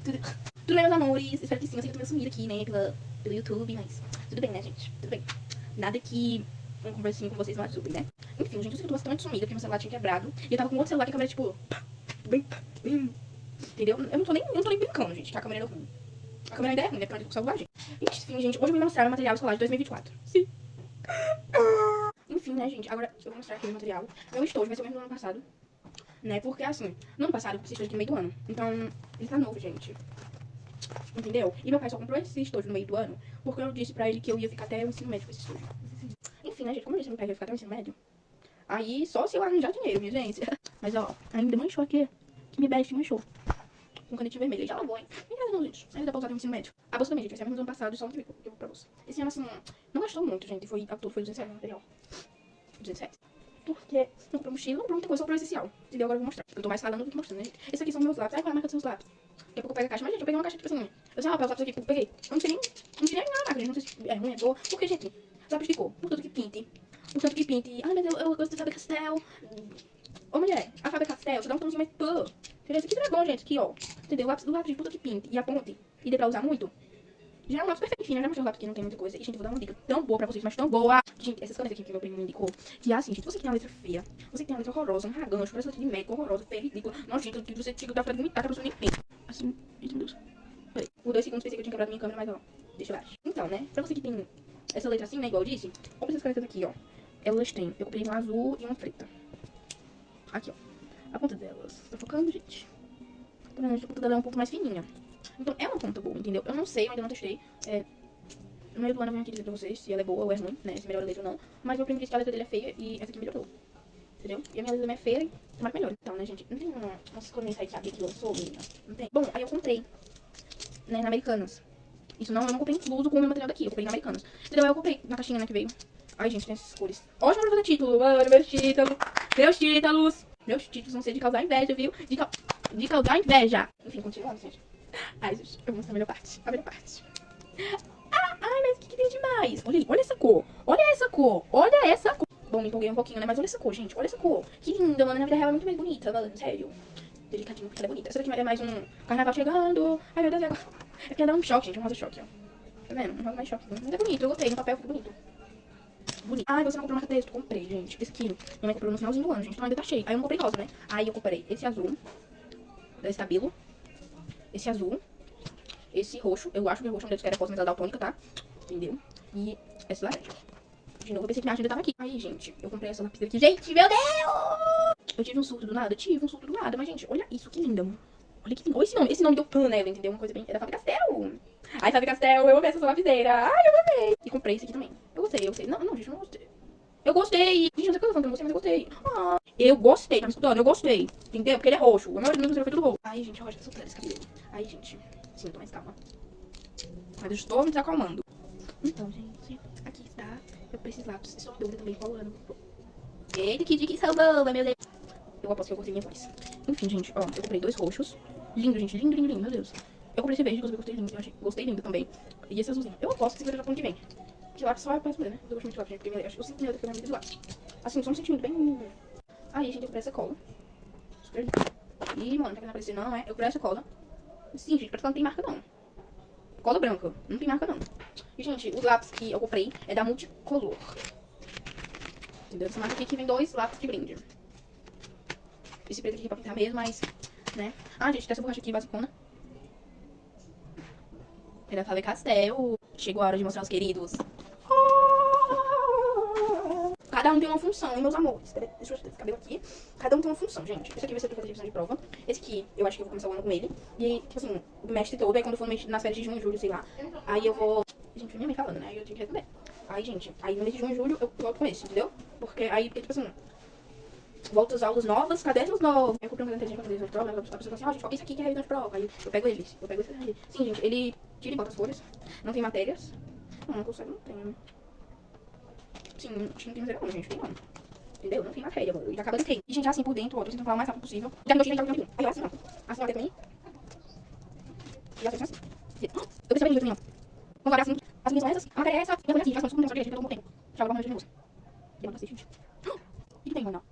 Tudo bem, meus amores? Espero que sim. Eu sei que eu tô meio sumida aqui, né, pelo YouTube, mas tudo bem, né, gente? Tudo bem. Nada que uma conversinha com vocês não ajude, né? Enfim, gente, eu sei que eu tô bastante sumida, porque meu celular tinha quebrado. E eu tava com outro celular que a câmera, tipo, bem, entendeu? Eu não tô nem brincando, gente, que a câmera era ruim. A câmera ainda é ruim, né, pra onde com o celular, gente. Enfim, gente, hoje eu vou mostrar meu material escolar de 2024. Sim. Enfim, né, gente, agora eu vou mostrar aqui o meu material. Meu estojo vai ser o mesmo do ano passado, né, porque assim, no ano passado eu fiz estojo aqui no meio do ano. Então, ele tá novo, gente. Entendeu? E meu pai só comprou esse estojo no meio do ano porque eu disse pra ele que eu ia ficar até o ensino médio com esse estojo. Enfim, né, gente, como eu disse meu pai que eu ia ficar até o ensino médio, aí só se eu arranjar dinheiro, minha gente. Mas, ó, ainda manchou aqui, que me best manchou. Com canetinha vermelha, já lavou, hein? Brincadeira não, gente. Ainda dá pra usar até o ensino médio. A bolsa também, gente, vai ser a mesma do ano passado, só um que eu vou pra bolsa. Esse ano, assim, não gastou muito, gente. Foi, ao todo foi 200 reais no material. 200 reais. Porque não comprou mochila, não comprou muita coisa, só comprou essencial. Entendeu? Agora eu vou mostrar. Eu tô mais falando do que mostrando, né, gente? Esses aqui são meus lápis. Ai, qual é a marca dos seus lápis? Daqui a pouco eu pego a caixa. Mas, gente, eu peguei uma caixa, tipo assim, eu sei lá, os lápis aqui que eu peguei. Eu não sei nem nada, marca, gente. Não sei se é ruim, é boa. Porque, gente, lápis ficou. Portanto que pinte. Portanto que pinte. Ai, mas eu gosto da Faber-Castell. Ô, mulher, a Faber-Castell, você dá um tomzinho mais pã. Entendeu? Esse aqui é bom, gente. Aqui, ó. Entendeu? O lápis de portanto que pinte e a ponte. E dê pra usar muito. Já é um lápis perfeito, enfim, né? Já mostrei o lápis que não tem muita coisa. E, gente, vou dar uma dica tão boa pra vocês, mas tão boa. Gente, essas canetas aqui que meu primo me indicou. Que é assim, gente, você que tem uma letra feia, você que tem uma letra horrorosa, um ragancho, parece letra de médico, horrorosa, feia, ridícula, nojenta, que você chega da vontade de vomitar, que a pessoa nem pensa. Assim, eita, meu Deus. Por 2 segundos pensei que eu tinha quebrado minha câmera, mas ó, deixa eu baixo. Então, né, pra você que tem essa letra assim, né, igual eu disse, compre essas canetas aqui, ó. Elas têm, eu comprei uma azul e uma preta. Aqui, ó. A ponta delas. Tá focando, gente? Tá vendo? A ponta dela é um pouco mais fininha. Então, é uma ponta boa, entendeu? Eu não sei, eu ainda não testei. No meio do ano eu venho aqui dizer pra vocês se ela é boa ou é ruim, né? Se melhora a letra ou não. Mas meu primo disse que a letra dele é feia e essa aqui melhorou. Entendeu? E a minha letra também é feia e mais melhor. Então, né, gente? Não tem umas cores aí que lançou, menina? Não tem? Bom, aí eu comprei, né, na Americanas. Isso não, eu não comprei incluso com o meu material daqui. Eu comprei na Americanas. Entendeu? Aí eu comprei na caixinha, né, que veio. Ai, gente, tem essas cores. Ótimo pra fazer título, mano. Meus títulos. Meus títulos. Meus títulos vão ser de causar inveja, viu? De causar inveja. Enfim, continuando, gente. Ai, gente, eu vou mostrar a melhor parte. A melhor parte. Ai, mas o que tem demais? Olha aí, olha essa cor. Olha essa cor. Olha essa cor. Bom, me empolguei um pouquinho, né? Mas olha essa cor, gente. Olha essa cor. Que linda, mano. Na vida real é muito mais bonita, mano. Sério. Delicadinho, porque ela é bonita. Essa daqui é mais um carnaval chegando. Ai, meu Deus, e agora? É porque ela dá um choque, gente. Um rosa choque, ó. Tá vendo? Um rosa mais choque. Mas é bonito. Eu gostei. No papel ficou bonito. Bonito. Ai, você não comprou marca texto? Comprei, gente. Esse aqui. Minha mãe comprou no finalzinho do ano, gente. Então ainda tá cheio. Aí eu não comprei rosa, né? Aí eu comprei esse azul. Da Estabilo. Esse azul. Esse roxo. Eu acho que o roxo é um deles que era rosa, mas ela é daltônica, tá? Entendeu? E esse laranja. De novo, eu pensei que minha agenda tava aqui. Aí, gente, eu comprei essa lapiseira aqui. Gente, meu Deus! Eu tive um surto do nada? Tive um surto do nada. Mas, gente, olha isso, que linda, mano. Olha que lindo. Olha esse nome. Esse nome deu pan nela, entendeu? Uma coisa bem... É da Faber-Castell. Ai, Faber-Castell, eu amei essa lapiseira. Ai, eu amei. E comprei esse aqui também. Eu gostei. Não, gente, eu não gostei. Eu gostei. Gente, não sei o que eu tô falando, eu não gostei, mas eu gostei. Ah, eu gostei, tá me escutando? Eu gostei. Entendeu? Porque ele é roxo. A maioria dos meus foi tudo roxo. Ai, gente, eu acho que eu soltei esse cabelo. Ai, gente. Sim, eu tô mais calma. Mas eu estou me desacalmando. Então, gente, aqui está. Eu preciso lápis. Estou em dúvida também qual ano. Eita, que dica salvou, meu Deus. Eu aposto que eu cortei minha voz. Enfim, gente, ó, eu comprei 2 roxos. Lindo, gente, lindo, meu Deus. Eu comprei esse verde, que eu gostei lindo. Gostei lindo também. E esse azulzinho. Eu aposto que esse vai já pro ano que vem. Que lápis só é pra escolher, né? Eu gosto muito de lápis, gente, porque eu sinto medo de ficar muito lápis. Assim, só um sentimento bem... Aí, gente, eu comprei essa cola. Super linda. Ih, mano, tá querendo aparecer? Não, é? Eu comprei essa cola. Sim, gente, parece que ela não tem marca, não. Cola branca. Não tem marca, não. E, gente, os lápis que eu comprei é da Multicolor. Entendeu? Essa marca aqui que vem 2 lápis de brinde. Esse preto aqui é pra pintar mesmo, mas... Né? Ah, gente, tem essa borracha aqui, basicona. É da Faber-Castell. Chegou a hora de mostrar os queridos. Cada um tem uma função, hein, meus amores. Deixa eu tirar esse cabelo aqui. Cada um tem uma função, gente. Esse aqui vai ser pra fazer revisão de prova. Esse aqui, eu acho que eu vou começar o ano com ele. E, tipo assim, o bimestre todo. Aí quando eu for nas férias de junho, julho, sei lá. Aí eu vou... Gente, minha mãe falando, né? Aí eu tenho que responder. Aí, gente, aí no mês de junho e julho eu volto com esse, entendeu? Porque aí, tipo assim... Volto às aulas novas, cadernos novos. Aí eu comprei um caderno pra fazer revisão de prova. A pessoa fala assim, ó, gente, esse aqui que é revisão de prova. Aí eu pego eles. Eu pego esse aqui. Sim, gente, ele tira e bota as folhas. Não tem matérias. Não consegue, não tem, né? Sim, acho que não tem miséria não, gente. Tem não. Entendeu? Não tem matéria, mano. E acaba de ter. E, gente, assim por dentro, ó. Tô tentando falar o mais rápido possível. Já me já tem. Aí, ó, assim, ó. Assim, ó, até também. E assim, assim. Eu pensei bem também, ó. Vamos olhar assim. As minhas são essas. A matéria é essa. E eu falei assim, já são super tempo. Já tô com tempo. Já vou dar uma de moça. Demora bastante, gente. O que tem, mano?